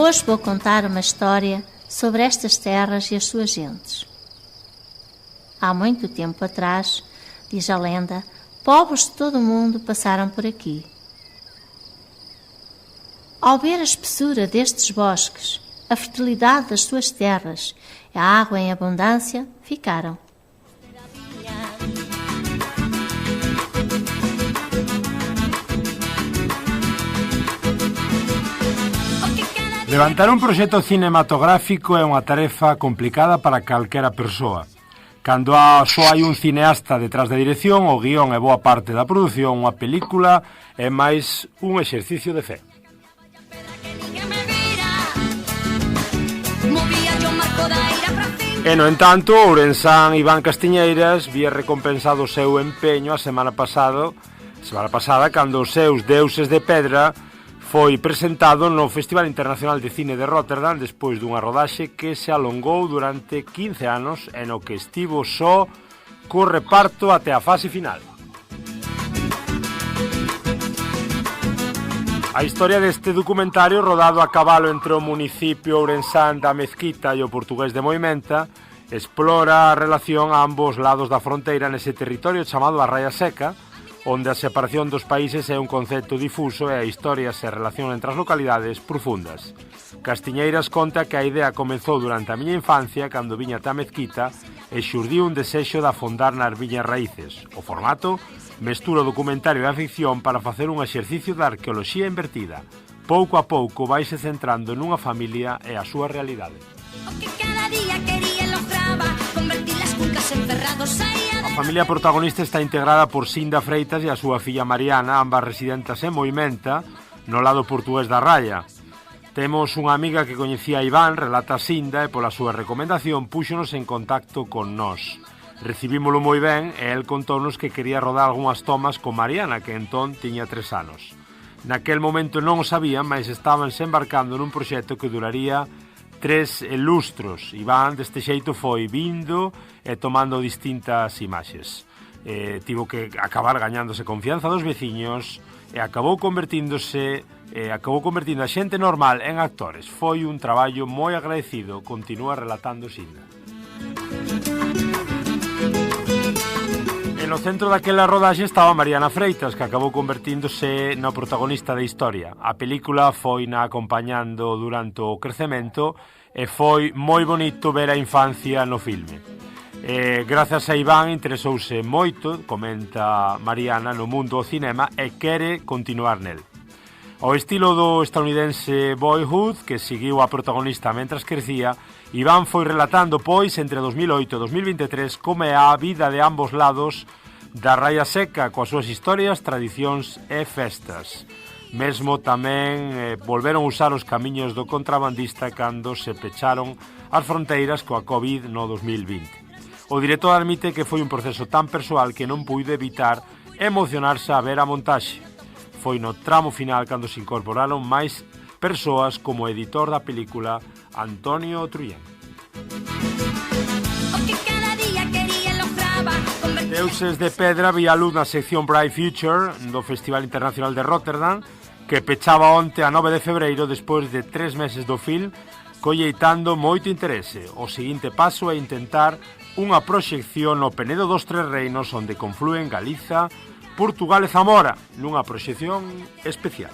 Hoje vou contar uma história sobre estas terras e as suas gentes. Há muito tempo atrás, diz a lenda, povos de todo o mundo passaram por aqui. Ao ver a espessura destes bosques, a fertilidade das suas terras e a água em abundância, ficaram. Levantar un proxecto cinematográfico é unha tarefa complicada para calquera persoa. Cando só hai un cineasta detrás da dirección, o guión e boa parte da produción, unha película é máis un exercicio de fe. E, no entanto, o ourensán Iván Castiñeiras vía recompensado o seu empeño a semana pasada cando os seus Deuses de Pedra foi presentado no Festival Internacional de Cine de Rotterdam despois dunha rodaxe que se alongou durante 15 anos e no que estivo só co reparto até a fase final. A historia deste documentario, rodado a cabalo entre o municipio ourensán da Mezquita e o portugués de Moimenta, explora a relación a ambos lados da fronteira nese territorio chamado a Raia Seca, onde a separación dos países é un concepto difuso e a historia se relaciona entre as localidades profundas. Castiñeiras conta que a idea comezou durante a miña infancia cando viña ata a Mezquita e xurdiu un desexo de afondar nas viñas raíces. O formato mestura o documentario e a ficción para facer un exercicio de arqueoloxía invertida. Pouco a pouco vaise centrando nunha familia e a súa realidade. O que cada día quería lograba convertir las cuncas en ferrados. A familia protagonista está integrada por Sinda Freitas e a súa filla Mariana, ambas residentes en Moimenta, no lado portugués da Raia. Temos unha amiga que coñecía a Iván, relata Sinda, e pola súa recomendación púxonos en contacto con nós. Recibímolo moi ben e el contounos que quería rodar algunhas tomas con Mariana, que entón tiña 3 anos. Naquel momento non o sabían, mas estabanse embarcando nun proxecto que duraría 3 lustros. Iván deste xeito foi vindo e tomando distintas imaxes. Tivo que acabar gañándose confianza dos veciños e acabou convertindo a xente normal en actores. Foi un traballo moi agradecido, continúa relatando Sinda. No centro daquela rodaxe estaba Mariana Freitas, que acabou convertíndose na protagonista da historia. A película foi na acompañando durante o crecemento e foi moi bonito ver a infancia no filme. Grazas a Iván interesouse moito, comenta Mariana, no mundo do cinema e quere continuar nel. Ao estilo do estadounidense Boyhood, que seguiu a protagonista mentras crecía, Iván foi relatando, pois, entre 2008 e 2023, como é a vida de ambos lados da Raia Seca, coas súas historias, tradicións e festas. Mesmo tamén volveron usar os camiños do contrabandista cando se pecharon as fronteiras coa Covid no 2020. O director admite que foi un proceso tan persoal que non puido evitar emocionarse a ver a montaxe. Foi no tramo final cando se incorporaron máis persoas como editor da película Antonio Trullán. Deuses de Pedra vía luz na sección Bright Future do Festival Internacional de Rotterdam, que pechaba onte a 9 de febreiro despois de 3 meses do film, colleitando moito interese. O seguinte paso é intentar unha proxección no Penedo dos Tres Reinos, onde conflúen Galiza, Portugal e Zamora, nunha proxección especial.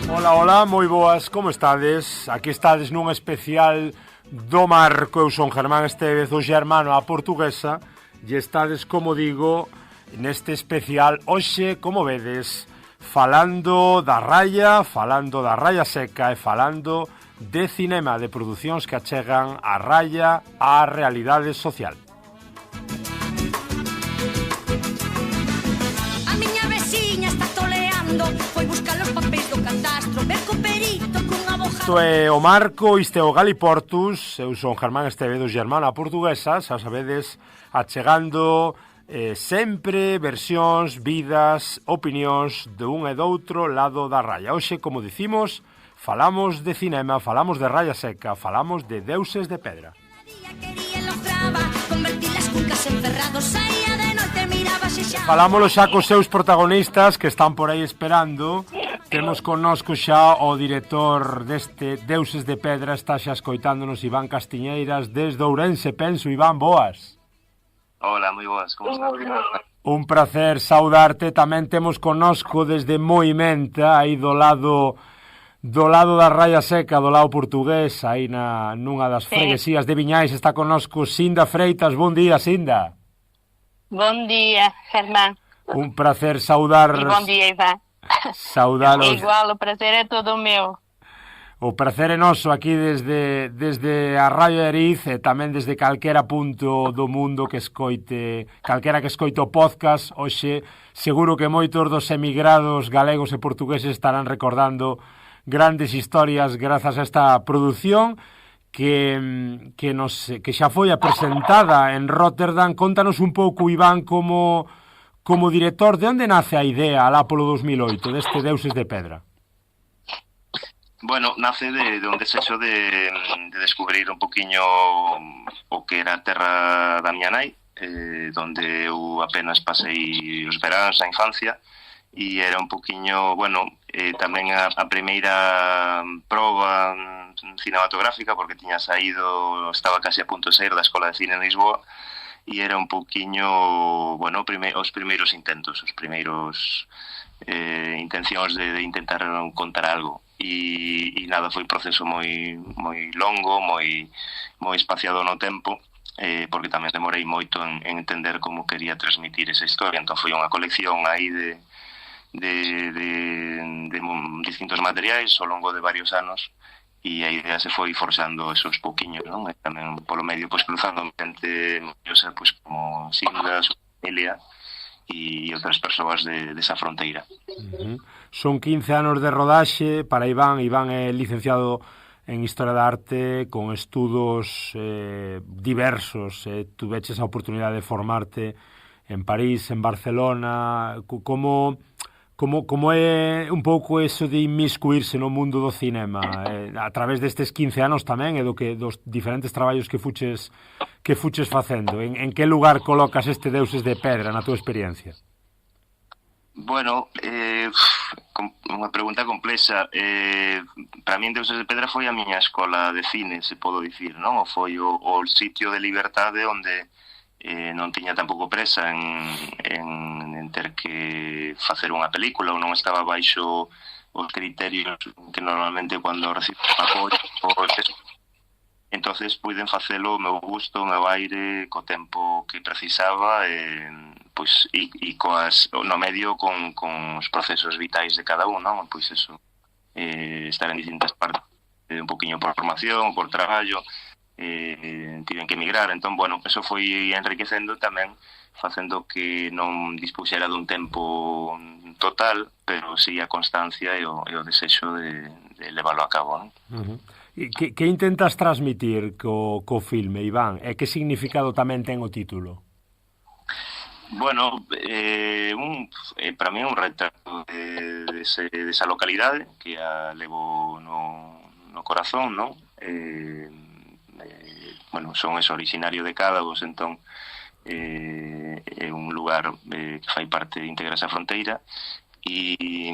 Ola, moi boas, como estades? Aquí estades nun especial do Marco. Eu son Germán Estevez, o xermano a portuguesa, e estades, como digo, neste especial hoxe, como vedes, falando da Raia Seca e falando de cinema, de producións que achegan a Raia á realidade social. A miña veciña está toleando, foi buscar os papéis do catastro, ver co perito cun abogado. Isto é o Marco, isto é o Galiportus, eu son Germán Estevez, xermano a portuguesa, xa sabedes, achegando sempre versións, vidas, opinións de un e do outro lado da Raia. Hoxe, como dicimos, falamos de cinema, falamos de Raia Seca, falamos de Deuses de Pedra. falámoslo xa cos seus protagonistas que están por aí esperando. Temos connosco xa o director deste Deuses de Pedra, está xa escoitándonos Iván Castiñeiras desde Ourense, penso. Iván, boas. Hola, moi boas, como estás? Un placer saudarte. Tamén temos connosco desde Moimenta, aí do lado da Raya Seca, do lado portugués, aí nunha das freguesías de Viñais, está connosco Sinda Freitas. Bon día, Sinda. Bon día, Germán. Un placer saudar... E bon día, Iván. Saudalos. Igual, o prazer é todo meu. O prazer é noso aquí desde a Radio Eriz e tamén desde calquera punto do mundo que escoite, calquera que escoite o podcast. Hoxe seguro que moitos dos emigrados galegos e portugueses estarán recordando grandes historias grazas a esta produción que xa foi apresentada en Rotterdam. Contanos un pouco, Iván, como director, de onde nace a idea alá polo 2008 deste Deuses de Pedra? Bueno, nace de un desexo de descubrir un poquinho o que era a terra da miña nai, donde eu apenas pasei os veráns na infancia, e era un poquinho, bueno, tamén a primeira proba cinematográfica, porque tiña saído, estaba casi a punto de sair da Escola de Cine en Lisboa, e era un poquinho, bueno, os primeiros intentos, os primeiros intencións de intentar contar algo. E nada, foi un proceso moi longo, moi espaciado no tempo, porque tamén demorei moito en entender como quería transmitir esa historia. Entón foi unha colección aí de distintos materiais ao longo de varios anos, e a idea se foi forxando esos pouquiños, non? E tamén polo medio, pois, cruzando xente maravillosa, pois, como Silvia, Elia e outras persoas desa fronteira. Son 15 anos de rodaxe para Iván. Iván é licenciado en Historia da Arte con estudos diversos. Tu veches a oportunidade de formarte en París, en Barcelona. Como é un pouco eso de inmiscuirse no mundo do cinema a través destes 15 anos tamén, e dos diferentes traballos que fuches facendo? En que lugar colocas este Deuses de Pedra na tua experiencia? Bueno, unha pregunta complexa. Para min Deuses de Pedra foi a miña escola de cine, se podo dicir, non? Foi o sitio de liberdade onde non tiña tampouco presa en ter que facer unha película, ou non estaba baixo os criterios que normalmente cando recibo apoio, entonces puiden facelo o meu gusto, o meu aire, co tempo que precisaba, pois, e no medio con os procesos vitais de cada un, non? Pois eso, estar en distintas partes, un poquinho por formación, por traballo, tiven que emigrar. Entón, bueno, eso foi enriquecendo tamén, facendo que non dispuxera dun tempo total, pero sí a constancia e o desexo de leválo a cabo, non? Que intentas transmitir co filme, Iván? E que significado tamén ten o título? Bueno, para mí é un retrato desa localidade que a levo no corazón, non? Bueno, son originario de Cádavos, entón é un lugar que fai parte de integrar esa fronteira, e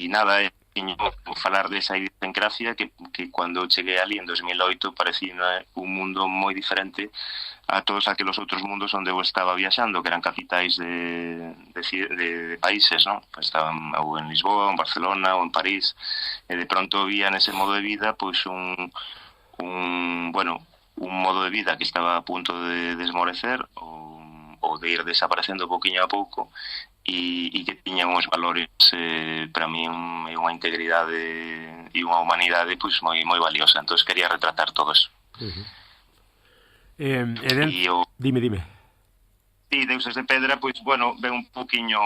nada, falar desa idiosincrasia que cando cheguei ali en 2008 parecía un mundo moi diferente a todos aqueles outros mundos onde eu estaba viaxando, que eran capitais de países, non? Estaba ou en Lisboa, en Barcelona ou en París, e de pronto vía nese modo de vida pois un modo de vida que estaba a punto de desmorecer ou de ir desaparecendo pouquiño a pouco, e que tiña uns valores, para mí, unha integridade e unha humanidade pois moi valiosa. Entón quería retratar todo eso. Dime. E Deuses de Pedra, pois, bueno, ve un poquinho,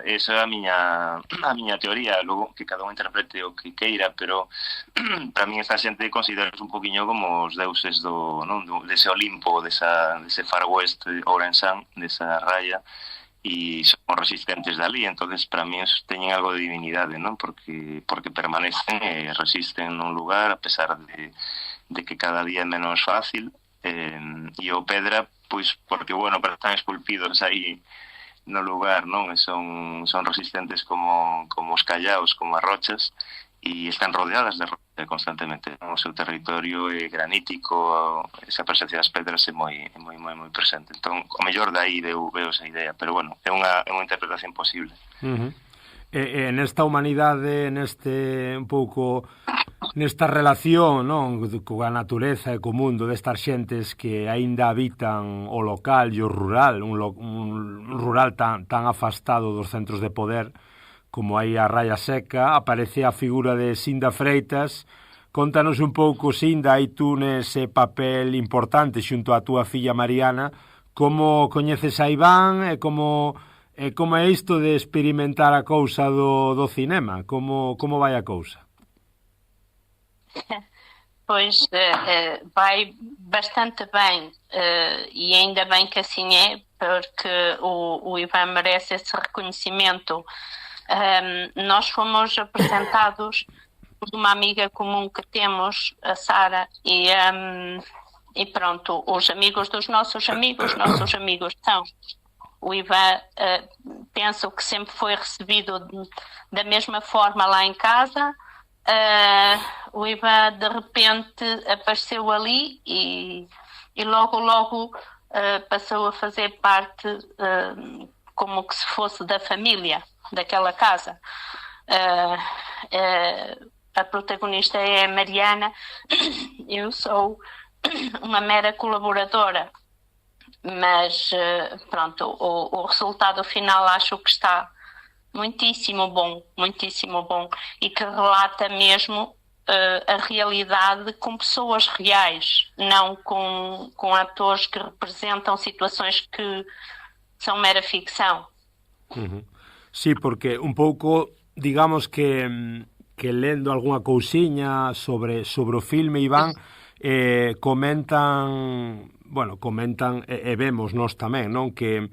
esa é a miña teoría, logo que cada un interprete o que queira, pero para mí esta xente considera un poquinho como os deuses dese Olimpo, dese Far West ourensán, desa raya, e son resistentes dali. Entonces para mí teñen algo de divinidade, non? Porque permanecen e resisten nun lugar a pesar de que cada día é menos fácil, e o Pedra pois porque, bueno, pero están esculpidos aí no lugar, non? E son resistentes como os callaos, como as rochas, e están rodeadas de rocha constantemente, non? O seu territorio é granítico, esa presencia das pedras é moi presente. Entón, o mellor dai veo esa idea, pero, bueno, é unha interpretación posible. Nesta humanidade, un pouco nesta relación, non, coa natureza e co mundo destas xentes que aínda habitan o local e o rural, un rural tan afastado dos centros de poder como aí a Raia Seca, aparece a figura de Sinda Freitas. Contanos un pouco, Sinda, aí tú nese papel importante xunto á túa filla Mariana, como coñeces a Iván e como é isto de experimentar a cousa do cinema, como vai a cousa? Pois vai bastante bem, e ainda bem que assim é, porque o Ivan merece esse reconhecimento. Nós fomos apresentados por uma amiga comum que temos, a Sara, e pronto, os amigos dos nossos amigos são. O Ivan, penso que sempre foi recebido da mesma forma lá em casa. O Ivan de repente apareceu ali e logo passou a fazer parte como que se fosse da família daquela casa. A protagonista é a Mariana, eu sou uma mera colaboradora, mas pronto, o resultado final acho que está muitíssimo bom, e que relata mesmo a realidade com pessoas reais, não com atores que representam situações que são mera ficção. Sí, porque un pouco, digamos que lendo algunha cousiña sobre o filme, Iván, comentan e vemos nós tamén, non, que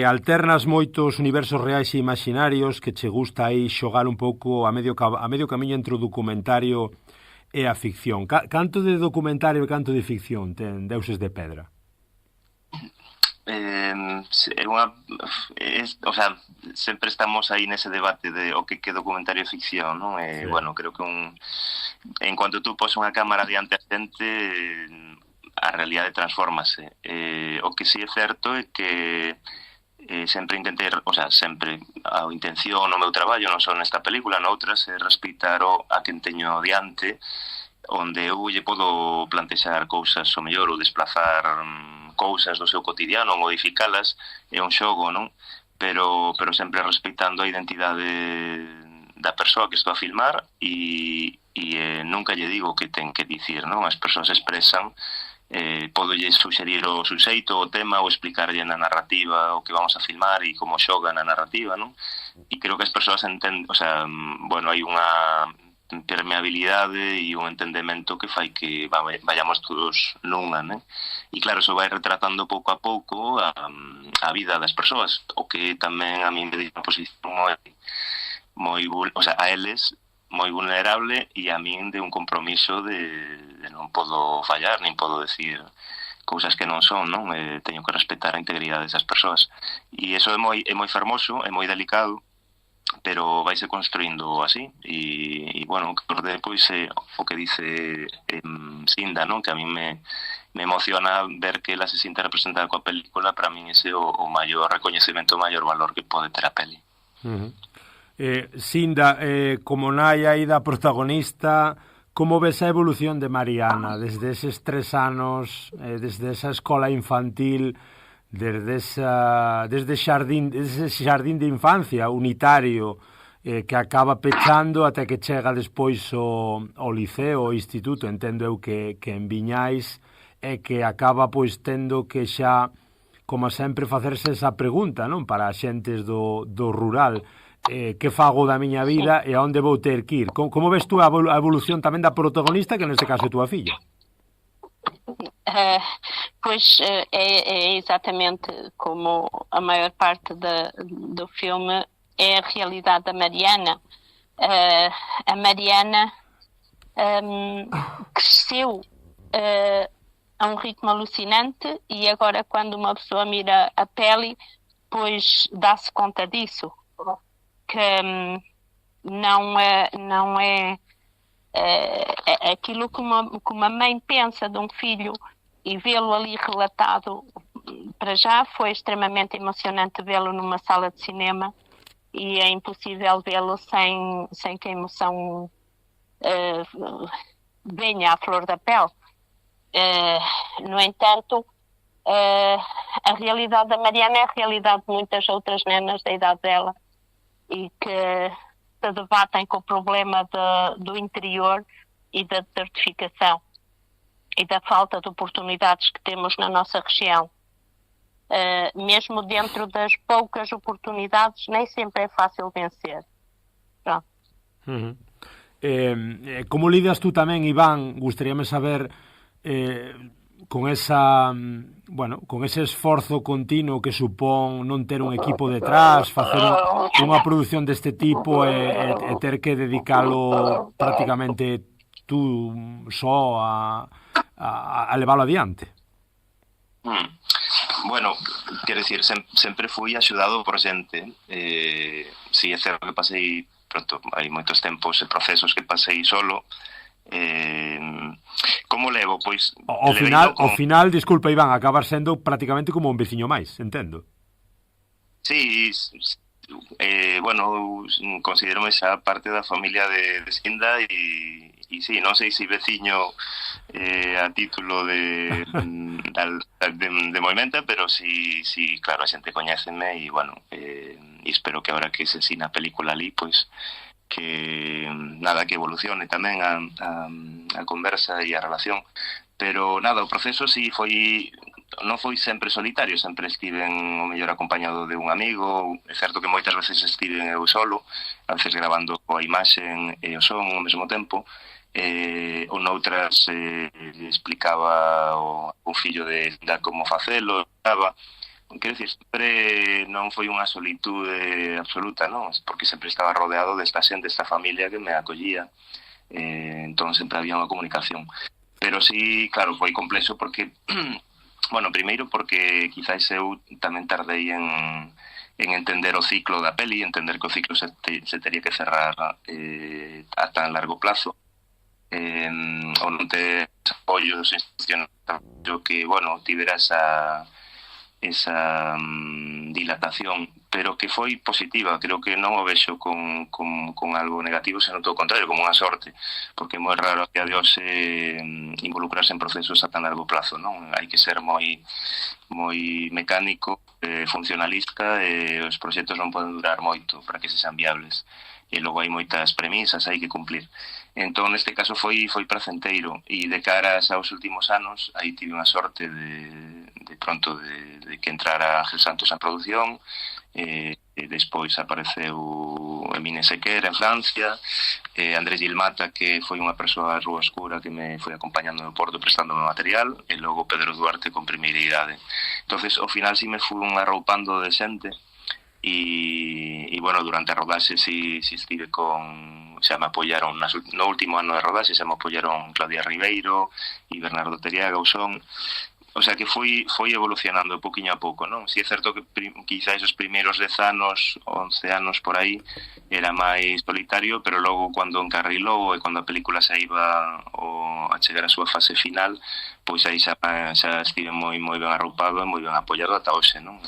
alternas moitos universos reais e imaginarios, que che gusta aí xogar un pouco a medio camiño entre o documentario e a ficción. Canto de documentario e canto de ficción ten Deuses de Pedra? Sempre estamos aí nese debate de o que é documentario e ficción, non? Sí. Bueno, creo que en cuanto tú pos unha cámara diante a xente, a realidade transfórmase. O que sí é certo é que sempre intentei, sempre a intención no meu traballo, non só nesta película, noutras, é respeitar a quen teño diante, onde eu lle podo plantexar cousas o mellor ou desplazar cousas do seu cotidiano, modificalas, é un xogo, non? Pero sempre respeitando a identidade da persoa que estou a filmar e nunca lle digo que ten que dicir, non? As persoas expresan, podolle suxerir o suxeito, o tema, ou explicarlle na narrativa o que vamos a filmar e como xoga na narrativa, non? E creo que as persoas entenden, hai unha permeabilidade e un entendemento que fai que vayamos todos nunha, né? E claro, iso vai retratando pouco a pouco a vida das persoas, o que tamén a mí me deixa unha posición a eles moi vulnerable e a min de un compromiso de non podo fallar, nin podo decir cousas que non son, non? Teño que respetar a integridade desas persoas. E iso é moi fermoso, é moi delicado, pero vaise construindo así e bueno, depois o que dice Sinda, non? Que a mí me emociona ver que ela se sinta representada coa película. Para min ese é o maior recoñecemento, o maior valor que pode ter a peli. Sinda, como nai aí da protagonista, como ves a evolución de Mariana desde eses 3 anos, desde esa escola infantil, desde ese xardín de infancia unitario que acaba pechando até que chega despois ao liceo, ao instituto, entendo eu que en Viñais, e que acaba pois tendo que xa, como sempre, facerse esa pregunta, non, para as xentes do rural, que fago da miña vida e a onde vou ter que ir. Como ves tú a evolución tamén da protagonista, que neste caso é túa filla? Pois é exatamente como a maior parte do filme é a realidade da Mariana. A Mariana cresceu a um ritmo alucinante, e agora quando uma pessoa mira a peli, pois dá-se conta disso, que não é aquilo que uma mãe pensa de um filho, e vê-lo ali relatado, para já foi extremamente emocionante vê-lo numa sala de cinema, e é impossível vê-lo sem que a emoção venha à flor da pele. No entanto, a realidade da Mariana é a realidade de muitas outras nenas da idade dela, e que se debatem com o problema do interior e da desertificação e da falta de oportunidades que temos na nossa região. Mesmo dentro das poucas oportunidades, nem sempre é fácil vencer. Pronto. Como lidas tú tamén, Iván? Gustaríame saber con ese esforzo continuo que supón non ter un equipo detrás, facer unha produción deste tipo e ter que dedicalo prácticamente tú só a leválo adiante. Bueno, quero dicir, sempre fui axudado por xente. Si é certo que pasei, pronto, hai moitos tempos e procesos que pasei solo. Como levo? Pois ao final, disculpa, Iván, acabas sendo prácticamente como un veciño máis, entendo. Sí, bueno, considero esa parte da familia de Sinda, e sí, non sei se veciño a título de Moimenta, pero sí, claro, a xente coñéceme, e bueno, e espero que agora que se sina a película ali, pois que nada, que evolucione tamén a conversa e a relación. Pero nada, o proceso sí non foi sempre solitario, sempre estiven o mellor acompañado de un amigo. É certo que moitas veces estiven eu solo, a veces grabando a imaxen e o son ao mesmo tempo, ou noutras explicaba o fillo de como facelo, quero dicir, sempre non foi unha solitude absoluta, non? Porque sempre estaba rodeado desta xente, desta familia que me acollía, entón sempre había unha comunicación. Pero sí, claro, foi complexo porque, bueno, primeiro porque quizás eu tamén tardei en entender o ciclo da peli, entender que o ciclo se teria que cerrar a tan largo plazo, ou non ter apoios institucionais que, bueno, tivera esa dilatación, pero que foi positiva. Creo que non o vexo con algo negativo, senón todo o contrario, como unha sorte, porque é moi raro que a Dios involucrarse en procesos a tan largo plazo, non? Hai que ser moi mecánico, funcionalista, e os proxectos non poden durar moito para que sexan viables, e logo hai moitas premisas, hai que cumplir. Entón, neste caso foi pracenteiro, e de caras aos últimos anos, aí tive unha sorte de que entrara Ángel Santos en produción, e despois apareceu Emine Sequer en Francia, Andrés Gilmata, que foi unha persoa rúa escura que me foi acompañando no Porto prestándome material, e logo Pedro Duarte con Primeira Idade. Entonces, ao final sí me fui arroupando de xente, e bueno, durante a rodaxe sí estive xa me apoyaron no último ano de rodaxe, xa me apoyaron Claudia Ribeiro e Bernardo Teriaga, o sea que foi evolucionando poquinho a pouco, non? Si é certo que quizás os primeiros 10 anos, 11 anos por aí, era máis solitario, pero logo cando encarrilou e cando a película xa iba a chegar a súa fase final, pois aí xa estive moi ben arroupado e moi ben apoiado ata hoxe, non?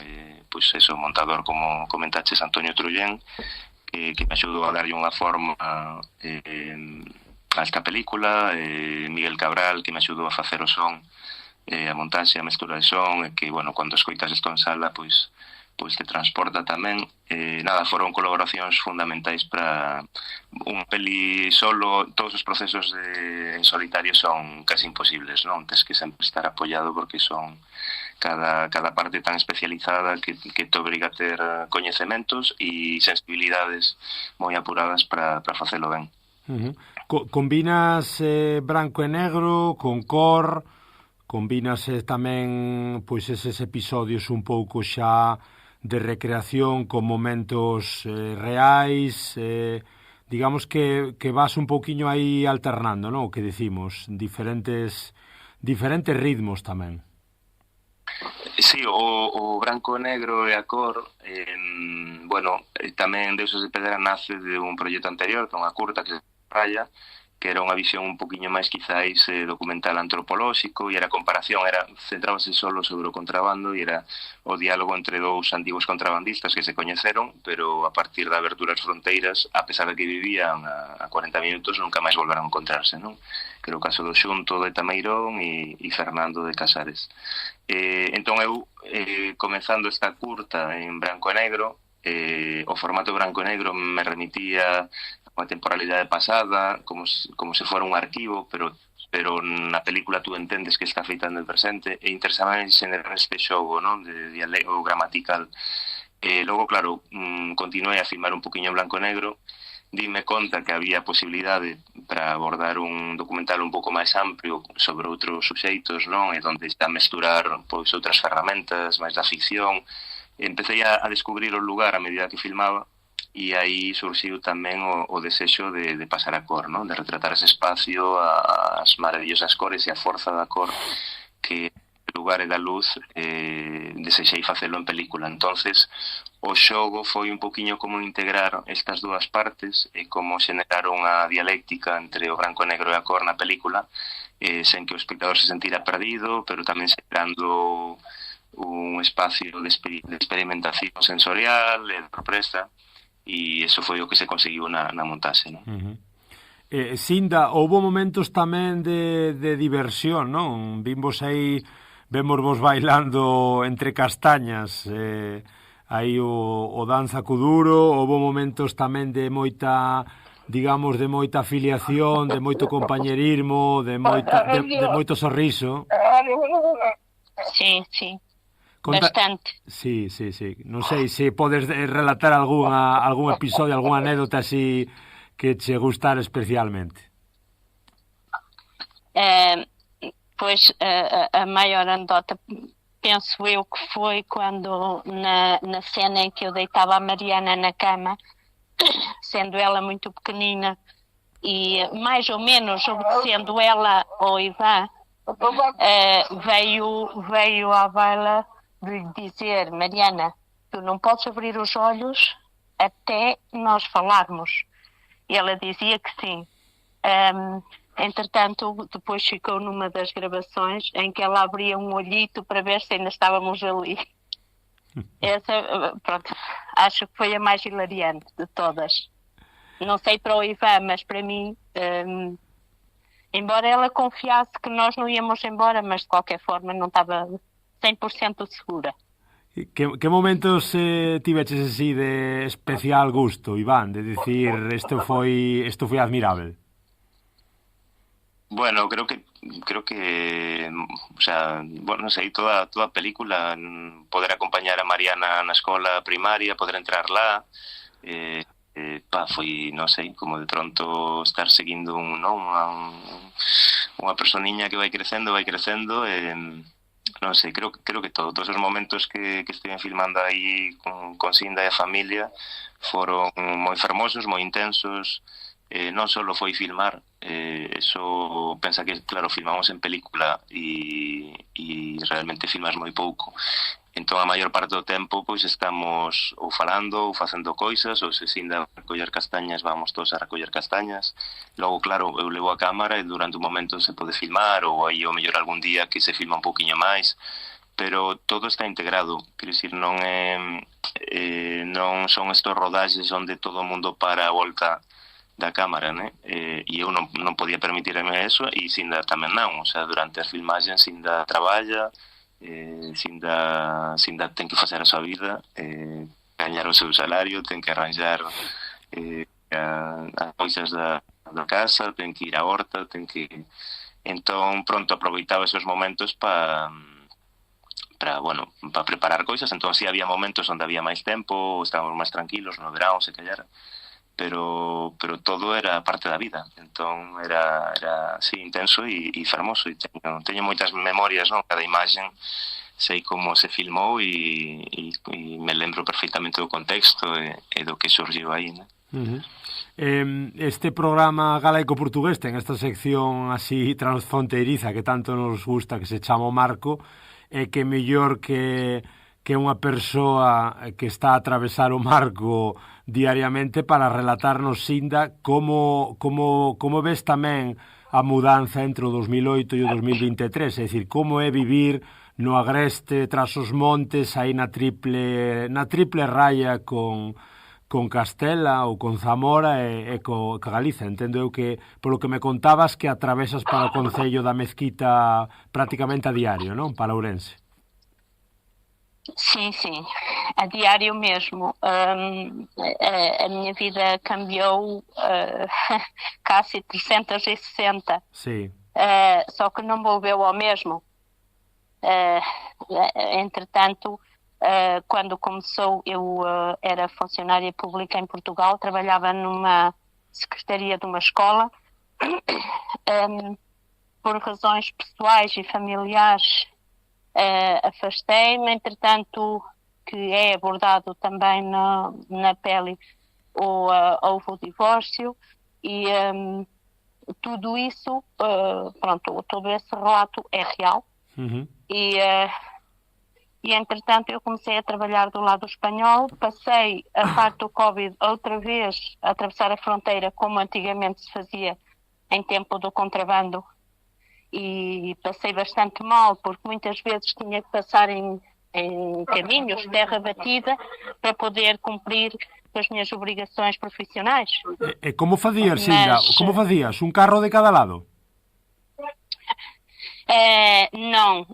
Pois eso, o montador, como comentaches, Antonio Trullén, que me axudou a darlle unha forma a esta película, Miguel Cabral, que me axudou a facer o son, a montaxe, a mestura de son, que, bueno, cando escoitas isto en sala, pois te transporta tamén. Nada, foron colaboracións fundamentais para un peli solo. Todos os procesos en solitario son casi imposibles, non? Tens que sempre estar apoiado porque son cada parte tan especializada que te obriga a ter coñecementos e sensibilidades moi apuradas para facelo ben. Combinas branco e negro con cor, combinas tamén pois eses episodios un pouco xa de recreación con momentos reais, digamos que vas un pouquiño aí alternando, non? O que decimos, diferentes diferentes ritmos tamén. Sí, o branco e negro e a cor, tamén Deuses de Pedra nace de un proxecto anterior, que é unha curta que se Raya, que era unha visión un poquinho máis quizáis documental antropolóxico, e era comparación, centrábase solo sobre o contrabando, e era o diálogo entre dous antigos contrabandistas que se coñeceron, pero a partir da abertura das fronteiras, a pesar de que vivían a 40 minutos, nunca máis volveron a encontrarse, non? Que era o caso do Xunto de Tameirón e Fernando de Casares. Entón eu, comenzando esta curta en branco e negro, o formato branco e negro me remitía unha temporalidade pasada, como se fora un arquivo, pero na película tú entendes que está feita no presente, e interesaba en xenerar este xogo, non, de dialecto gramatical. Logo, claro, continuei a filmar un poquinho en blanco e negro, dime conta que había posibilidade para abordar un documental un pouco máis amplio sobre outros suxeitos, non, e onde está a mesturar pois outras ferramentas, máis da ficción. Empecé a descubrir o lugar a medida que filmaba, e aí surxiu tamén o desexo de pasar a cor, non? De retratar ese espacio, as maravillosas cores e a forza da cor que o lugar e da luz desexei facelo en película. Entonces, o xogo foi un poquinho como integrar estas dúas partes e como xenerar unha dialéctica entre o branco e negro e a cor na película, sen que o espectador se sentira perdido, pero tamén xerando un espacio de experimentación sensorial e de sorpresa, e iso foi o que se conseguiu na montaxe, non? Sinda, houve momentos tamén de diversión, non? Vemos vos bailando entre castañas, aí o danza cuduro, houve momentos tamén de moita, digamos, de moita afiliación, de moito compañerismo, de moito sorriso. Sí, sí. Bastante. Sí. Non sei se podes relatar algún episodio, algunha anécdota así que che gustara especialmente. Pois a maior anedota, penso eu, que foi quando na cena em que eu deitava a Mariana na cama, sendo ela muito pequenina e mais ou menos obedecendo ela ao Ivan, veio à baila de dizer: Mariana, tu não podes abrir os olhos até nós falarmos. E ela dizia que sim. Entretanto, depois ficou numa das gravações em que ela abria um olhito para ver se ainda estávamos ali. Essa, pronto, acho que foi a mais hilariante de todas. Não sei para o Ivan, mas para mim, embora ela confiasse que nós não íamos embora, mas de qualquer forma não estava 100% segura. Que momentos tiveches así de especial gusto, Iván, de decir isto foi admirável? Bueno, creo que o sea, bueno, non sei, toda a película, poder acompañar a Mariana na escola primaria, poder entrar lá, foi, non sei, como de pronto estar seguindo unha personiña que vai crecendo, non sei, creo que todos os momentos que estiven filmando aí con Sinda e a familia foron moi fermosos, moi intensos. Non só foi filmar, eso pensa que, claro, filmamos en película e realmente filmas moi pouco. Entón, a maior parte do tempo pois estamos ou falando ou facendo coisas, ou se Sinda a recoller castañas, vamos todos a recoller castañas. Logo, claro, eu levo a cámara e durante un momento se pode filmar, ou aí o mellor algún día que se filma un pouquiño máis, pero todo está integrado. Quero dicir, non son estos rodaxes onde todo o mundo para a volta da cámara, né? E eu non podía permitirme eso, e Sinda tamén non. O sea, durante as filmaxes Sinda traballa, Sinda ten que facer a súa vida, gañar o seu salario, ten que arranjar as cousas da casa, ten que ir á horta, entón pronto aproveitaba esos momentos para preparar cousas. Entón si había momentos onde había máis tempo, estábamos máis tranquilos no verán, se callara, pero todo era parte da vida. Entón era sí, intenso e fermoso, e teño moitas memorias, non? Cada imaxen sei como se filmou e me lembro perfectamente do contexto e do que surgiu aí, non? Este programa galaico-portugués ten esta sección así transfronteiriza que tanto nos gusta, que se chama o Marco, e que mellor que unha persoa que está a atravesar o marco diariamente para relatarnos, Sinda, como ves tamén a mudanza entre o 2008 e o 2023, é dicir, como é vivir no agreste, tras os montes, aí na triple raya con Castela ou con Zamora e co Galiza. Entendo eu que, polo que me contabas, que atravesas para o Concello da Mezquita prácticamente a diario, non? Para Ourense. Sim, a diário mesmo. A minha vida cambiou quase 360. Sim. Só que não volveu ao mesmo. Entretanto, quando começou, eu era funcionária pública em Portugal, trabalhava numa secretaria de uma escola. Por razões pessoais e familiares, afastei-me. Entretanto, que é abordado também na pele, houve o divórcio e tudo isso, todo esse relato é real. E entretanto eu comecei a trabalhar do lado espanhol, passei a parte do Covid outra vez a atravessar a fronteira como antigamente se fazia em tempo do contrabando, e passei bastante mal porque muitas vezes tinha que passar em caminhos de terra batida para poder cumprir as minhas obrigações profissionais. E como fazias, Sinda? Como fazias? Un carro de cada lado? Não.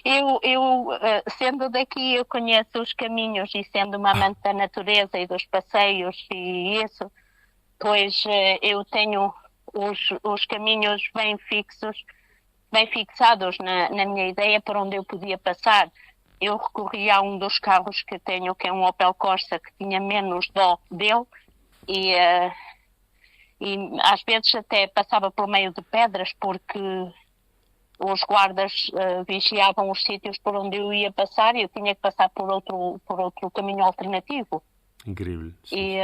Eu sendo daqui, eu conheço os caminhos e sendo uma amante da natureza e dos passeios e isso, pois eu tenho os caminhos bem fixados na minha ideia para onde eu podia passar. Eu recorri a um dos carros que tenho, que é um Opel Corsa, que tinha menos dó dele, e às vezes até passava pelo meio de pedras, porque os guardas vigiavam os sítios por onde eu ia passar e eu tinha que passar por outro caminho alternativo. Incrível. Sim. E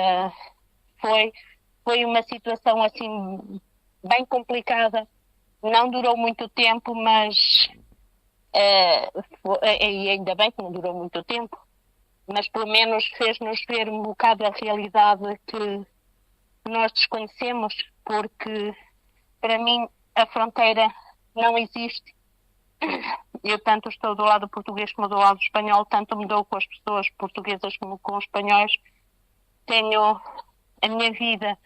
foi uma situação assim bem complicada. Não durou muito tempo, mas e ainda bem que não durou muito tempo, mas pelo menos fez-nos ver um bocado a realidade que nós desconhecemos, porque para mim a fronteira não existe. Eu tanto estou do lado português como do lado espanhol, tanto me dou com as pessoas portuguesas como com os espanhóis. Tenho a minha vida,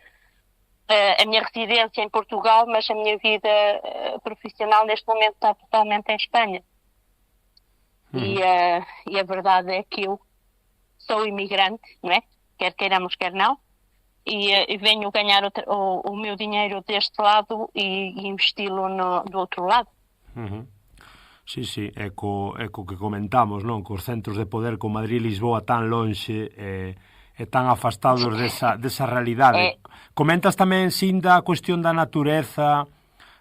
a minha residência em Portugal, mas a minha vida profissional neste momento está totalmente em Espanha. E a verdade é que eu sou imigrante, não é? Quer queiramos, quer não. E venho ganhar o meu dinheiro deste lado e investi-lo do outro lado. Sí, é co que comentamos, non? Cos centros de poder con Madrid e Lisboa tan lonxe e tan afastados desa realidade. Comentas tamén, Sinda, a cuestión da natureza,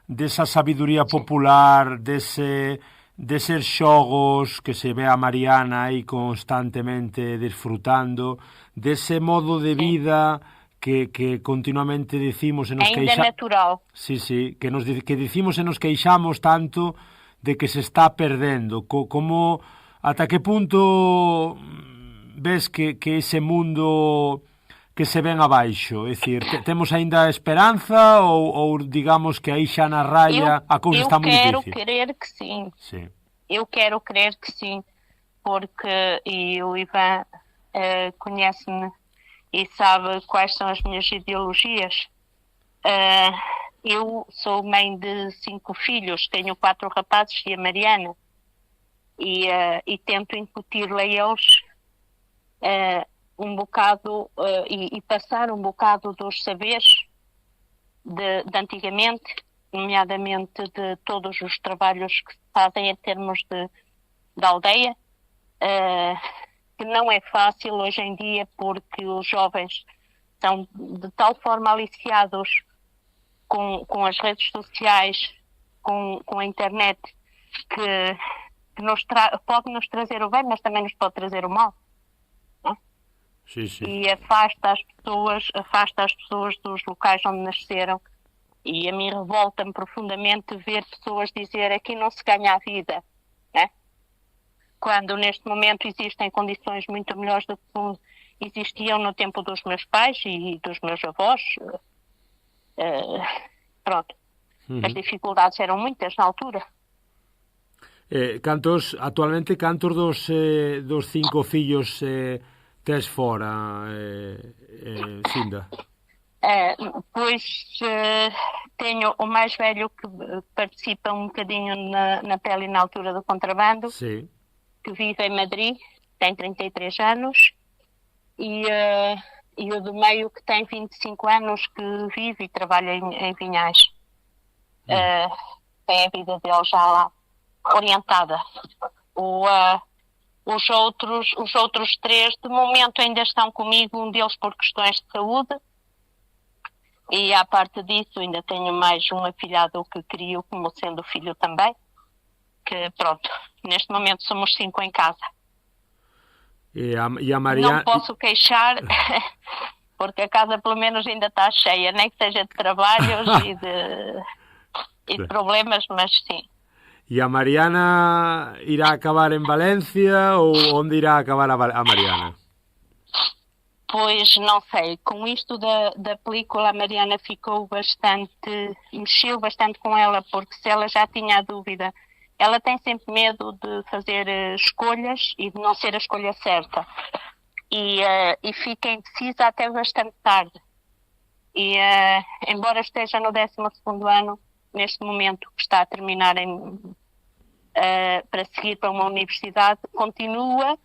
desa sabiduría popular, deses xogos que se ve a Mariana aí constantemente disfrutando, dese modo de vida que continuamente dicimos e nos queixamos. Ainda natural. Sí, que dicimos e nos queixamos tanto de que se está perdendo. Como, ata que punto ves que ese mundo que se ven abaixo? É dicir, temos aínda esperanza ou digamos que aí xa na raya a cousa está moi difícil? Eu quero crer que sim. Sí. Eu quero crer que sim, porque o Ivan conhece-me e sabe quais são as minhas ideologias. Eu sou mãe de 5 filhos, tenho 4 rapazes e a Mariana, e tento incutir-lhe a eles um bocado e passar um bocado dos saberes de antigamente, nomeadamente de todos os trabalhos que se fazem em termos de aldeia, que não é fácil hoje em dia, porque os jovens são de tal forma aliciados com as redes sociais, com a internet, que pode nos trazer o bem, mas também nos pode trazer o mal. Sí, sí. E afasta as pessoas dos locais onde nasceram. E a mim revolta-me profundamente ver pessoas dizer aqui não se ganha a vida, né? Quando neste momento existem condições muito melhores do que existiam no tempo dos meus pais e dos meus avós. Pronto. As dificuldades eram muitas na altura. Actualmente, cantos dos 5 fillos tes fora, Sinda? Pois tenho o mais velho que participa um bocadinho na pele na altura do contrabando, Sim. que vive em Madrid, tem 33 anos, e o do meio que tem 25 anos, que vive e trabalha em Vinhais. Tem a vida dele já lá orientada. Os outros 3 de momento ainda estão comigo, um deles por questões de saúde, e à parte disso ainda tenho mais um afilhado que crio como sendo filho também, que pronto, neste momento somos 5 em casa. E a Mariana... Não posso queixar, porque a casa pelo menos ainda está cheia, nem que seja de trabalhos e de problemas, mas sim. E a Mariana irá acabar en Valencia ou onde irá acabar a Mariana? Pois não sei, com isto da película a Mariana mexeu bastante com ela, porque se ela já tinha a dúvida, ela tem sempre medo de fazer escolhas e de não ser a escolha certa. E fica indecisa até bastante tarde. E embora esteja no 12º ano, neste momento que está a terminar para seguir para uma universidade, continua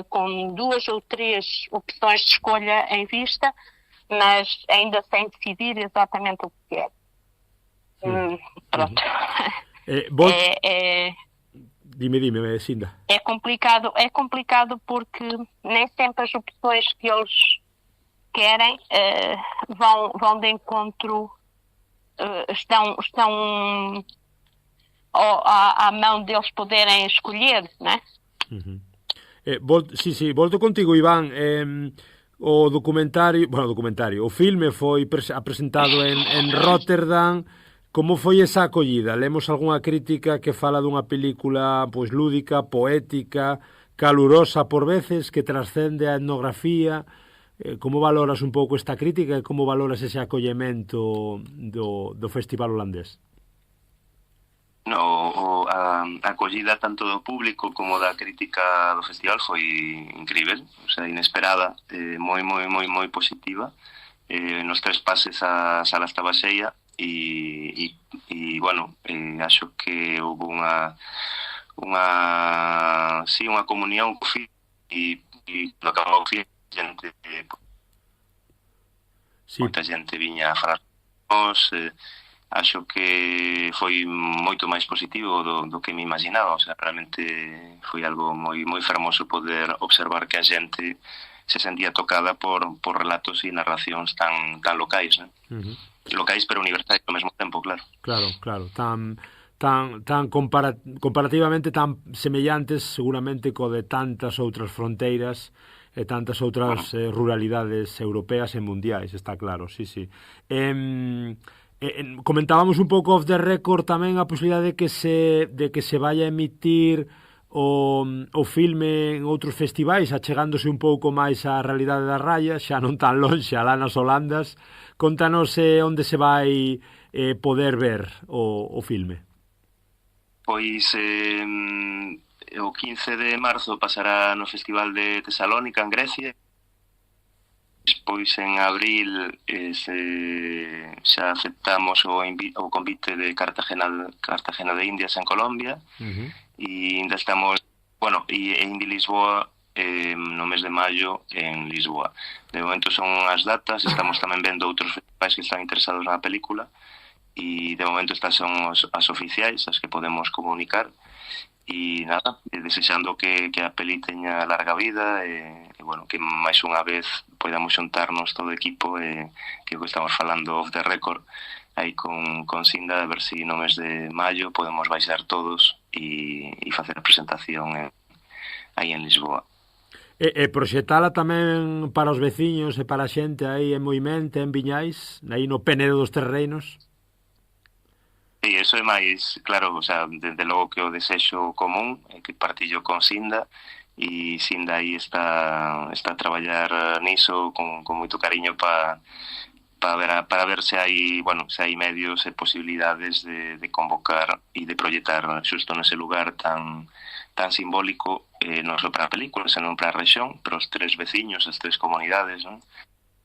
com 2 ou 3 opções de escolha em vista, mas ainda sem decidir exatamente o que é. Pronto. Dime, Sinda. É complicado porque nem sempre as opções que eles querem vão de encontro, estão à mão deles poderem escolher, né? Volto contigo, Iván. O filme foi apresentado en Rotterdam. Como foi esa acollida? Lemos algunha crítica que fala dunha película pois lúdica, poética, calurosa por veces, que trascende a etnografía. Como valoras un pouco esta crítica e como valoras ese acollemento do Festival Holandés? A acollida tanto do público como da crítica do festival foi incrível, o sea, inesperada, moi positiva. Nos 3 pases a sala estaba cheia e bueno, acho que houve unha comunión co filme e no acabou o filme moita xente viña a falar nos, acho que foi moito máis positivo do que me imaginaba, o sea, realmente foi algo moi fermoso poder observar que a xente se sentía tocada por relatos e narracións tan locais, né? Locais pero universais ao mesmo tempo, claro. Claro, tan comparativamente tan semellantes seguramente co de tantas outras fronteiras e tantas outras ruralidades europeas e mundiais, está claro, sí. Comentábamos un pouco off the record tamén a posibilidade de que se vaya a emitir o filme en outros festivais, achegándose un pouco máis á realidade da raya, xa non tan lonxe, alá nas Holandas. Contanos onde se vai poder ver o filme. Pois o 15 de marzo pasará no Festival de Tesalónica en Grecia. Despois en abril xa aceptamos o convite de Cartagena de Indias en Colombia. E ainda estamos, e Indie Lisboa no mes de maio en Lisboa. De momento son as datas, estamos tamén vendo outros festivais que están interesados na película e de momento estas son as oficiais, as que podemos comunicar. E nada, desexando que a peli teña larga vida e que máis unha vez podamos xuntarnos todo o equipo e que estamos falando off the record aí con Sinda, a ver se no mes de maio podemos baixar todos e facer a presentación aí en Lisboa. E proxetala tamén para os veciños e para a xente aí en Moimenta, en Viñais, aí no Penedo dos Tres Reinos? E iso é máis, claro, o sea, desde logo que o desexo común é que partillo con Sinda, e Sinda aí está a traballar niso con moito cariño para ver se hai, bueno, se hai medios e posibilidades de convocar e de proyectar xusto nese lugar tan simbólico, non só para a película, senón para a rexión, para os tres veciños, as tres comunidades, non?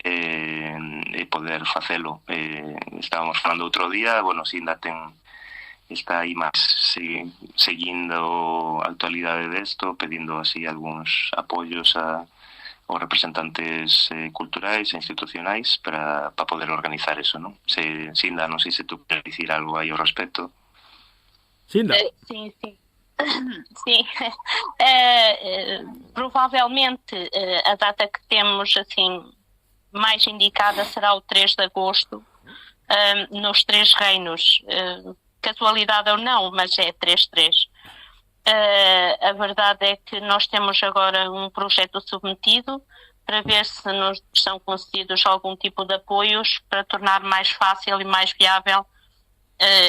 E poder facelo. Estábamos falando outro día, bueno, Sinda está aí máis seguindo a actualidade desto, pedindo así algúns apoios aos representantes culturais e institucionais para poder organizar eso, non? Sinda, non sei se tú queres dicir algo aí ao respecto. Sinda? Sim. Sim, provavelmente a data que temos assim mais indicada será o 3 de agosto nos Três Reinos, casualidade ou não, mas é 3-3. A verdade é que nós temos agora um projeto submetido para ver se nos são concedidos algum tipo de apoios para tornar mais fácil e mais viável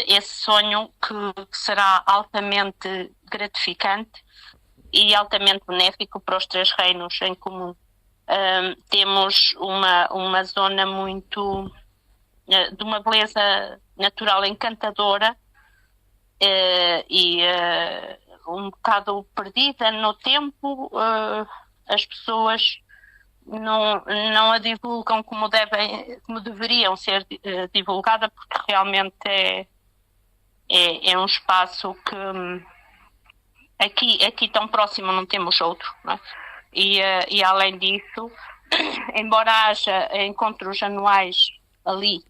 esse sonho que será altamente gratificante e altamente benéfico para os Três Reinos em comum. Temos uma zona muito de uma beleza natural encantadora e um bocado perdida no tempo. As pessoas não a divulgam como deveriam ser divulgada, porque realmente é um espaço que aqui tão próximo não temos outro, não é? E além disso, embora haja encontros anuais ali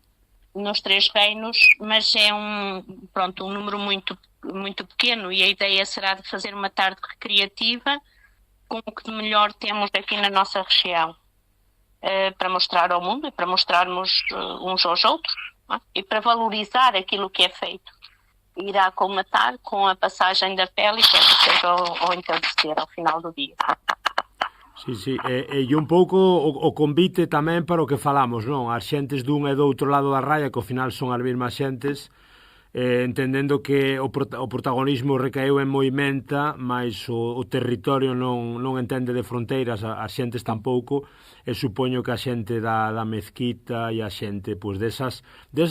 nos Três Reinos, mas é um número muito, muito pequeno, e a ideia será de fazer uma tarde recreativa com o que de melhor temos aqui na nossa região, para mostrar ao mundo e para mostrarmos uns aos outros, não é? E para valorizar aquilo que é feito. Irá colmatar com a passagem da pele, quer seja ao entardecer, ao final do dia. Sí, e un pouco o convite tamén para o que falamos, non? As xentes dun e do outro lado da raia, que ao final son as mesmas xentes, entendendo que o protagonismo recaeu en Moimenta, mas o territorio non entende de fronteiras, as xentes tampouco, e supoño que a xente da Mezquita e a xente desas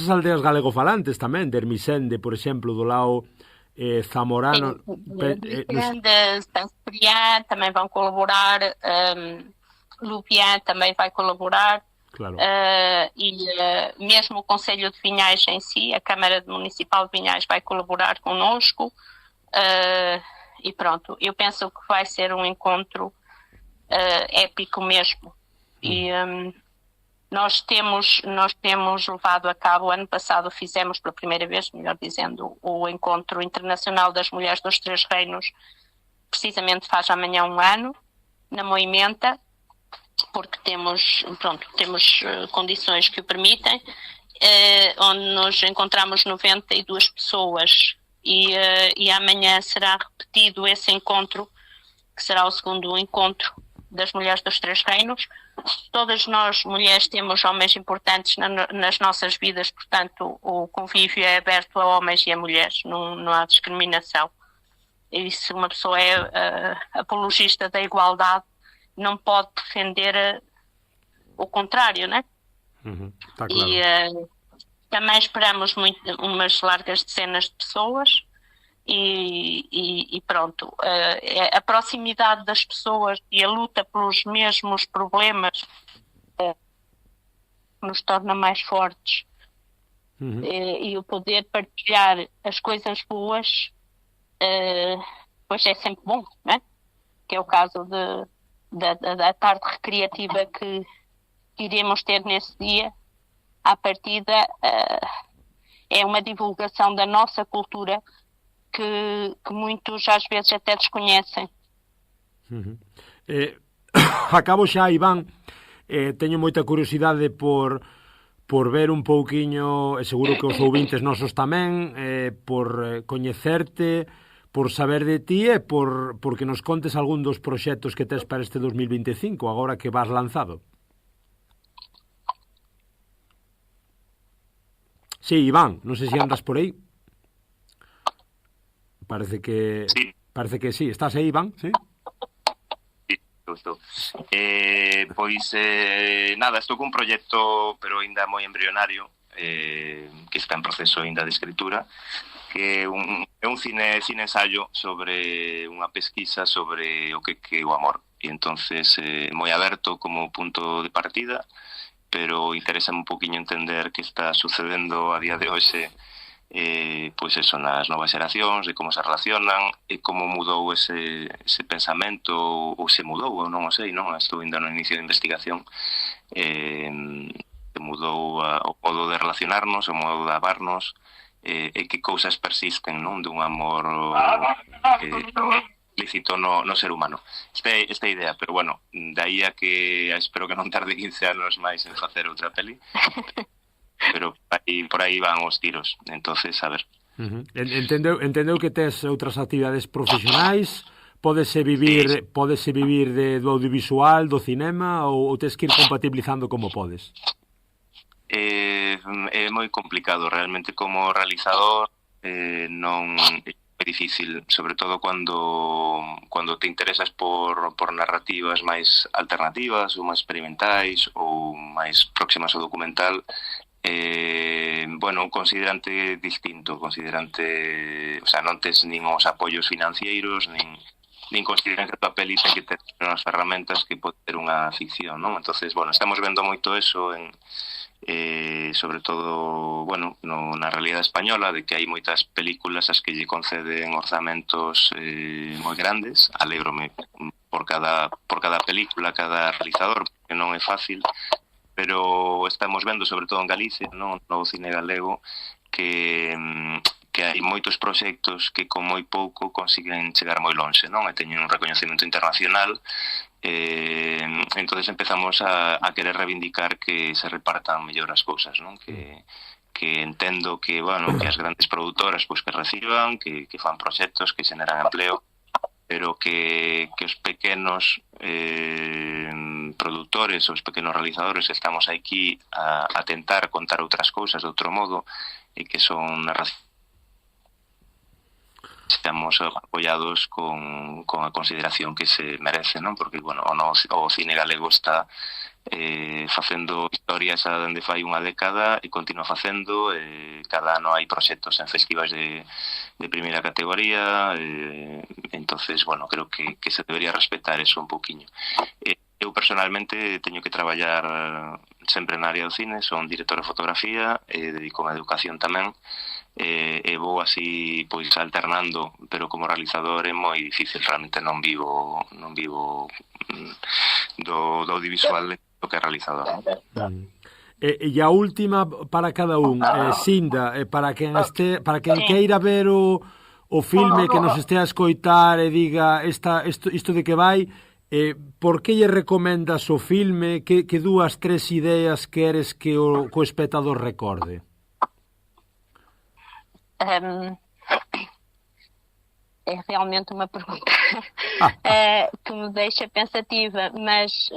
aldeas galegofalantes tamén, de Ermisende, por exemplo, do lado zamorano. San Ciprián também vão colaborar, Lupián também vai colaborar. Claro. E mesmo o Conselho de Vinhais em si, a Câmara Municipal de Vinhais vai colaborar connosco, e pronto, eu penso que vai ser um encontro épico mesmo. E nós temos levado a cabo, ano passado fizemos pela primeira vez, melhor dizendo, o Encontro Internacional das Mulheres dos Três Reinos, precisamente faz amanhã um ano, na Moimenta, porque temos condições que o permitem, onde nos encontramos 92 pessoas e amanhã será repetido esse encontro, que será o segundo encontro das Mulheres dos Três Reinos. Todas nós, mulheres, temos homens importantes nas nossas vidas, portanto o convívio é aberto a homens e a mulheres, não há discriminação. E se uma pessoa é apologista da igualdade, não pode defender o contrário, né? Tá claro. E também esperamos umas largas dezenas de pessoas e pronto. A proximidade das pessoas e a luta pelos mesmos problemas nos torna mais fortes. E o poder partilhar as coisas boas, pois é sempre bom, né? Que é o caso da tarde recreativa que iremos ter nesse dia. À partida, é uma divulgação da nossa cultura que muitos às vezes até desconhecem. Acabo xa, Iván. Teño moita curiosidade por ver un pouquiño, e seguro que os ouvintes nosos tamén, por coñecerte, por saber de ti e porque nos contes algún dos proxectos que tes para este 2025, agora que vas lanzado. Sí, Iván, non sei se andas por aí. Parece que sí. Estás aí, Iván? Sí. Estou. Nada, estou cun proxecto, pero ainda moi embrionario, que está en proceso ainda de escritura, que é un cine ensayo sobre unha pesquisa sobre o que é o amor. E entonces moi aberto como punto de partida, pero interesa un poquinho entender que está sucedendo a día de hoxe, pois eso, nas novas xeracións, de como se relacionan e como mudou ese pensamento, ou se mudou, ou non o sei, non? Estou ainda no inicio de investigación, se mudou o modo de relacionarnos, o modo de amarnos, e que cousas persisten, non? Dun amor lícito no ser humano. Esta idea, pero bueno, de aí a que espero que non tarde 15 anos máis en facer outra peli, pero por aí van os tiros. Entonces, a ver. Entendeu que tes outras actividades profesionais, podese vivir do audiovisual, do cinema, ou tes que ir compatibilizando como podes? É moi complicado, realmente, como realizador, non... É difícil, sobre todo cando te interesas por narrativas máis alternativas ou máis experimentais ou máis próximas ao documental. Considerante distinto, o sea, non tes nin os apoios financeiros, nin consideran que a tua peli ten que ter unhas ferramentas que pode ter unha ficción, non? Entonces, estamos vendo moito eso sobre todo, na realidade española, de que hai moitas películas as que lle conceden orzamentos moi grandes. Alégrome por cada película, cada realizador, porque non é fácil, pero estamos vendo, sobre todo en Galicia, no cine galego, que hai moitos proxectos que con moi pouco consiguen chegar moi lonxe, non? E teñen un recoñecemento internacional. Entonces empezamos a querer reivindicar que se repartan mellor as cousas, non? Que entendo que as grandes produtoras que reciban, que fan proxectos, que xeneran empleo, pero que os pequenos produtores, os pequenos realizadores, estamos aquí a tentar contar outras cousas de outro modo, e que son narracións, estamos apoiados con a consideración que se merece, non? Porque, o cine galego está facendo historias dende fai unha década e continua facendo. Cada ano hai proxectos en festivais de primeira categoría, entonces, creo que se debería respetar eso un poquinho. Eu personalmente teño que traballar sempre na área do cine, son director de fotografía, dedico a educación tamén, e vou así pois alternando, pero como realizador é moi difícil, realmente non vivo do audiovisual do que é realizador. E a última para cada un, Sinda, para quen queira ver o filme, que nos estea a escoitar e diga isto de que vai, por que lle recomendas o filme? Que 2, 3 ideas queres que o espectador recorde? É realmente uma pergunta que me deixa pensativa, mas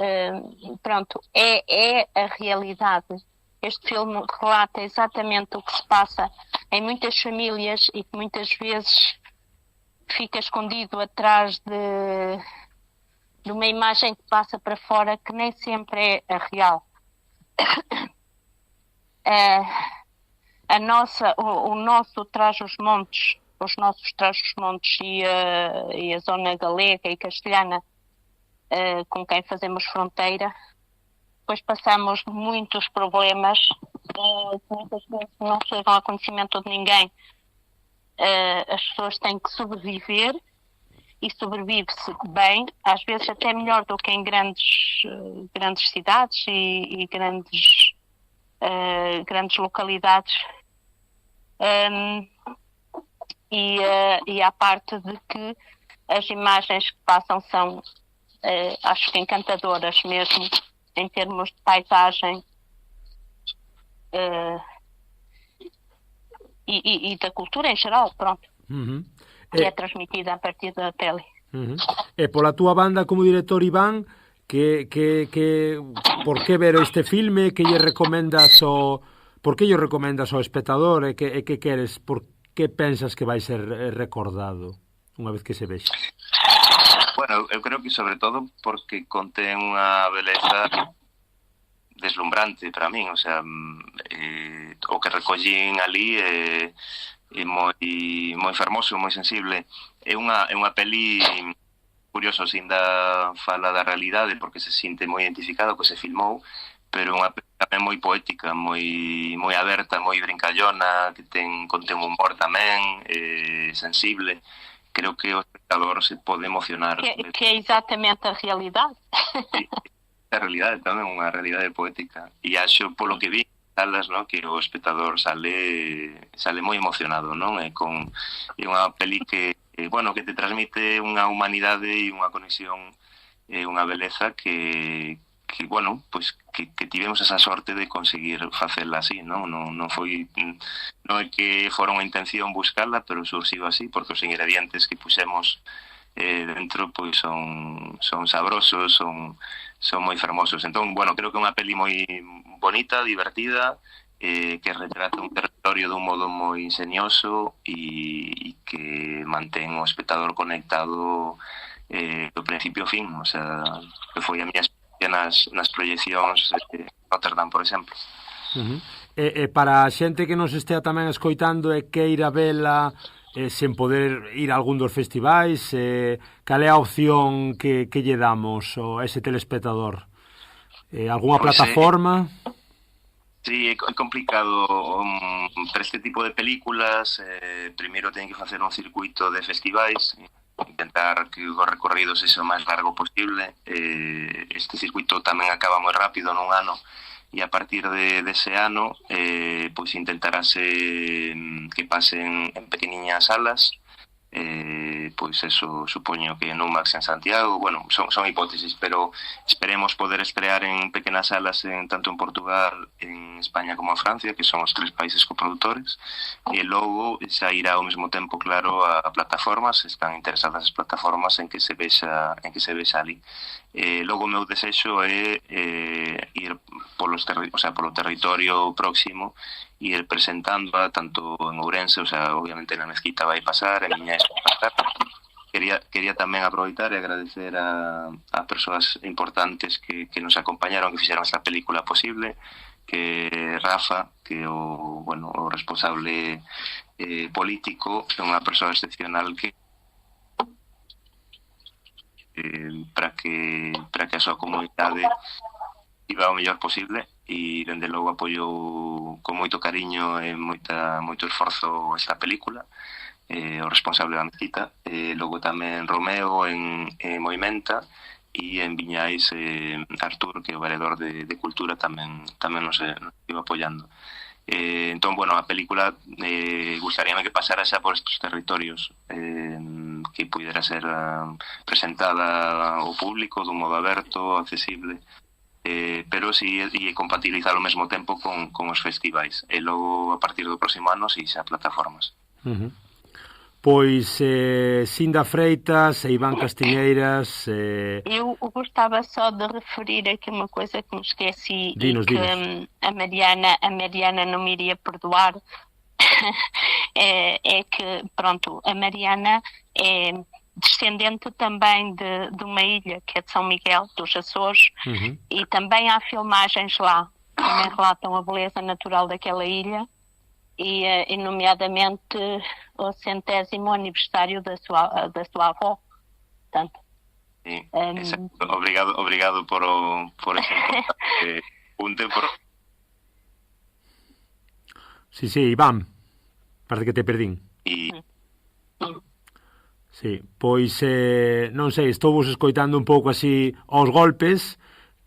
pronto, é a realidade. Este filme relata exatamente o que se passa em muitas famílias e que muitas vezes fica escondido atrás de uma imagem que passa para fora, que nem sempre é a real. O nosso Trás-os-Montes, os nossos Trás-os-Montes e a zona galega e castelhana com quem fazemos fronteira, depois passamos muitos problemas que muitas vezes não chegam ao conhecimento de ninguém. As pessoas têm que sobreviver e sobrevive-se bem, às vezes até melhor do que em grandes cidades e grandes localidades. E à parte de que as imagens que passam são, acho que encantadoras mesmo, em termos de paisagem e da cultura em geral, pronto. Uhum. que é transmitida a partir da tele. E pola túa banda como director, Iván, por que ver este filme, que lle recomendas por que lle recomendas ao espectador e que queres, por que pensas que vai ser recordado unha vez que se vexa? Bueno, eu creo que sobre todo porque contén unha beleza deslumbrante para min, o sea, o que recollín ali é moi fermoso, moi sensible. É unha peli curioso, sin da fala da realidade, porque se sinte moi identificado que se filmou, pero unha peli tamén moi poética, moi aberta, moi brincallona, que contén humor tamén, sensible. Creo que o espectador se pode emocionar. Que é exatamente a realidade. Sí, a realidade tamén, unha realidade poética. E acho, polo que vi, salas, ¿no?, que o espectador sale moi emocionado, non? É unha peli que te transmite unha humanidade e unha conexión, unha beleza que tivemos esa sorte de conseguir facela así, non? Non é que fora unha intención buscala, pero surxiu así, porque os ingredientes que puxemos dentro pois son sabrosos, son moi fermosos. Entón, creo que é unha peli moi bonita, divertida, que retrata un territorio dun modo moi ingenioso e que mantén o espectador conectado do principio ao fin. O sea, que foi a miña experiencia nas proyeccións de Rotterdam, por exemplo. Para a xente que nos estea tamén escoitando e queira vela sen poder ir a algún dos festivais, cal é a opción que lle damos a ese telespectador? Algúnha plataforma? Sí, é complicado para este tipo de películas. Primeiro ten que facer un circuito de festivais, intentar que o recorrido sexa o máis largo posible. Este circuito tamén acaba moi rápido nun ano, e a partir dese ano pois intentarase que pasen en pequeniñas salas, pois eso supoño que en Numax en Santiago, son hipótesis, pero esperemos poder estrear en pequenas salas tanto en Portugal, en España como en Francia, que son os 3 países coprodutores, e logo xa irá ao mesmo tempo, claro, a plataformas. Están interesadas as plataformas en que se vexa ali. Logo o meu desexo é ir polo territorio próximo, ir presentándoa tanto en Ourense, obviamente na Mezquita vai pasar, en Miñais vai pasar. Quería tamén aproveitar e agradecer a persoas importantes que nos acompañaron, que fixeron esta película posible, que Rafa, que é o responsable político, é unha persoa excepcional que para que a súa comunidade iba o mellor posible, e dende logo apoiou con moito cariño e moito esforzo esta película, o responsable da Mezquita. Logo tamén Romeo en Moimenta, e en Viñais Artur, que é o vereador de Cultura, tamén nos iba apoiando. Entón, a película gustaríame que pasara xa por estes territorios, que pudera ser presentada ao público dun modo aberto, accesible, pero si compatibilizar ao mesmo tempo con os festivais, e logo a partir do próximo ano si xa plataformas. Pois Sinda Freitas e Iván Castiñeiras. Eu gostava só de referir aqui uma coisa que me esqueci, dinos. A Mariana não me iria perdoar. É que, pronto, a Mariana é descendente também de uma ilha que é de São Miguel, dos Açores, e também há filmagens lá que também relatam a beleza natural daquela ilha, e nomeadamente o 100º aniversário da sua avó. Portanto, obrigado por ese importante punto. Sí, Iván, parece que te perdín. Sí, pois non sei, estou vos escoitando un pouco así aos golpes,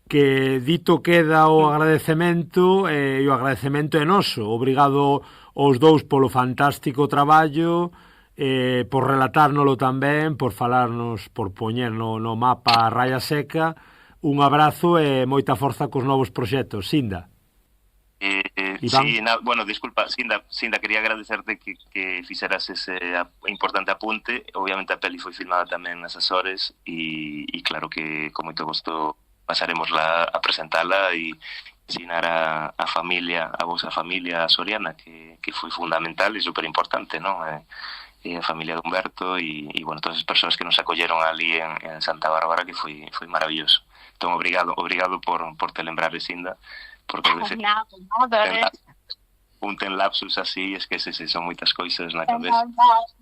que dito queda o agradecemento, e o agradecemento é noso. Obrigado aos dous polo fantástico traballo, por relatárnolo tamén, por falarnos, por poñer no mapa a Raya Seca. Un abrazo e moita forza cos novos proxectos. Sinda. Iván? Sí, bueno, disculpa, Sinda, quería agradecerte que fixeras ese importante apunte. Obviamente a peli foi filmada tamén nas Azores e claro que con moito gosto pasaremos a presentala e ensinar a familia, a vosa familia soriana, que foi fundamental e super importante, non? E a familia de Humberto e bueno, todas as persoas que nos acolleron ali en Santa Bárbara, que foi maravilloso. Entón, obrigado por te lembrares, Sinda, porque a veces un ten lapsus así, esquecese, son moitas coisas na cabeza.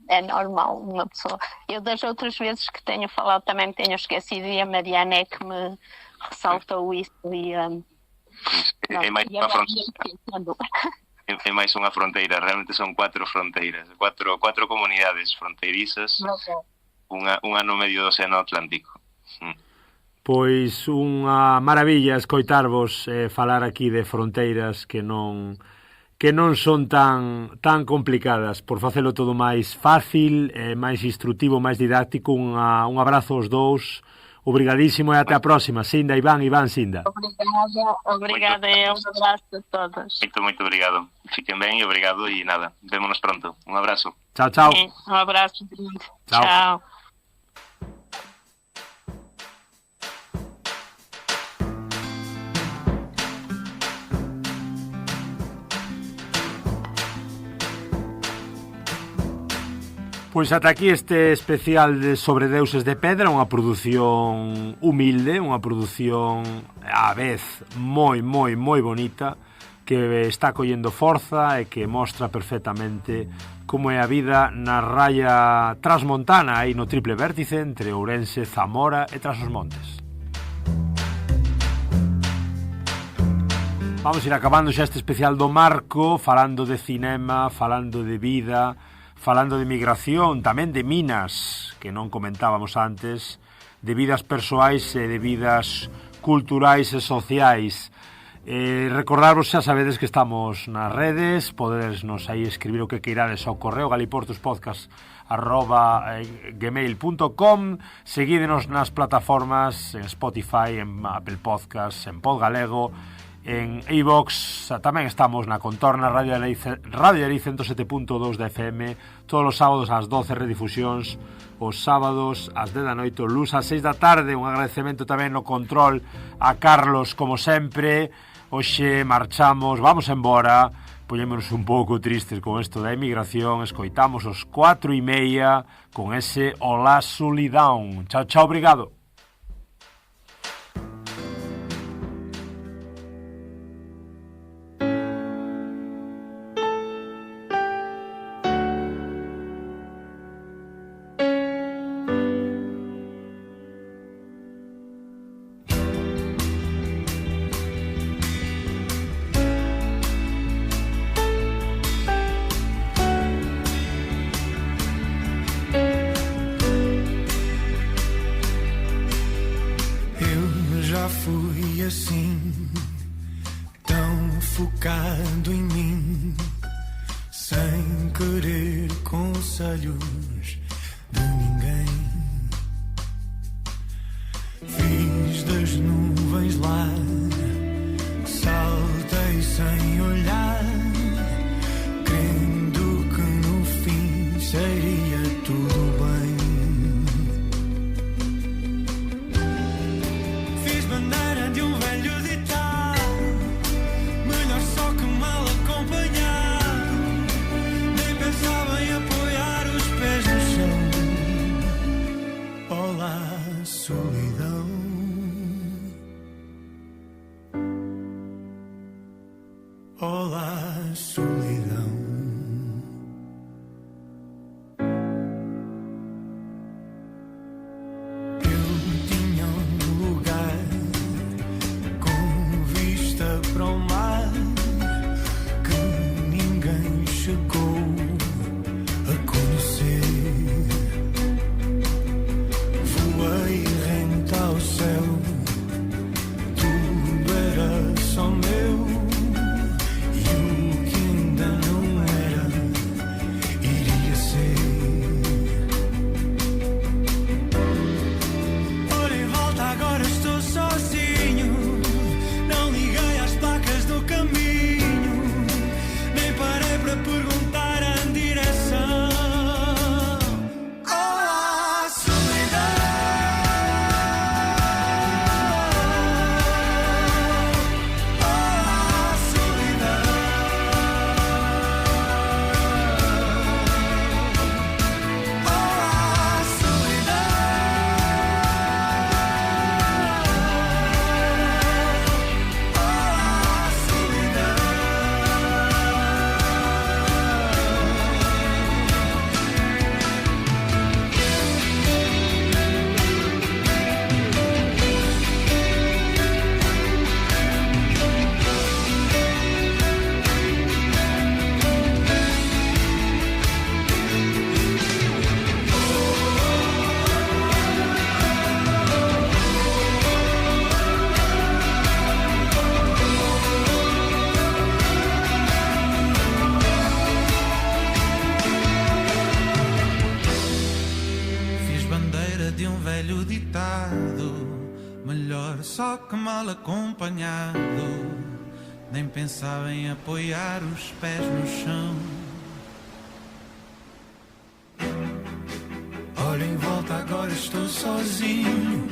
É normal, uma pessoa. Eu das outras vezes que tenho falado também tenho esquecido, e a Mariana é que me ressaltou isso e... É máis unha fronteira. É máis unha fronteira, realmente son 4 fronteiras, 4 comunidades fronteirizas, unha no medio do Océano Atlántico. Pois unha maravilla escoitarvos falar aquí de fronteiras que non son tan complicadas, por facelo todo máis fácil, máis instructivo, máis didáctico. Un abrazo aos dous, obrigadísimo e até a próxima. Sinda, Iván, Sinda. Obrigada, e un abrazo a todos. Moito obrigado. Fiquen ben e obrigado e nada, vémonos pronto. Un abrazo. Chao. Un abrazo. Chao. Pois ata aquí este especial sobre Deuses de Pedra, unha produción humilde, unha produción á vez moi bonita, que está collendo forza e que mostra perfectamente como é a vida na raya transmontana, aí no triple vértice entre Ourense, Zamora e Trás-os-Montes. Vamos ir acabando xa este especial do Marco, falando de cinema, falando de vida, falando de migración, tamén de minas, que non comentábamos antes, de vidas persoais e de vidas culturais e sociais. Recordaros, xa sabedes que estamos nas redes, poderesnos aí escribir o que queirades ao correo galiportuspodcast@gmail.com, seguídenos nas plataformas en Spotify, en Apple Podcasts, en Podgalego, en iVox, tamén estamos na Contorna, Radio Lei 107.2 da FM, todos os sábados ás 12 redifusións, os sábados ás 10 da noite, o luz ás 6 da tarde. Un agradecemento tamén no control a Carlos, como sempre. Hoxe marchamos, vamos embora, poñémonos un pouco tristes con isto da emigración, escoitamos os 4:30 con ese Olá Solidão. Chao, obrigado. Fui assim, tão focado em mim, sem querer conselhos de ninguém. Fiz das nuvens lá, saltei sem olhar, crendo que no fim seria tudo bem. Bandeira de um velho ditado, melhor só que mal acompanhado. Nem pensava em apoiar os pés no chão. agora só que mal acompanhado, nem pensava em apoiar os pés no chão. Olho em volta, agora estou sozinho.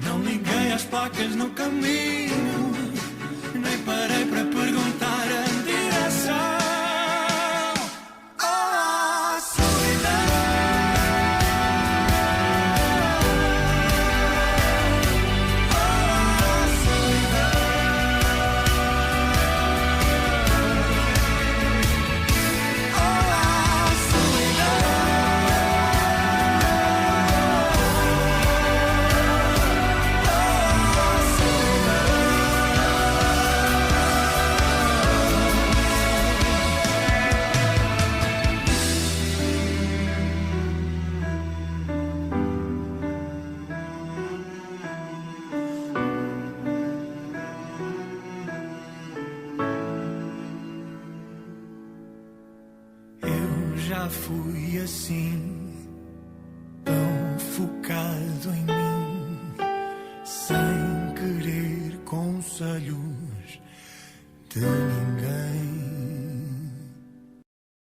Não liguei às placas no caminho, nem parei para perguntar a direção. Oh, solidão. Já fui assim, tão focado em mim, sem querer conselhos de ninguém.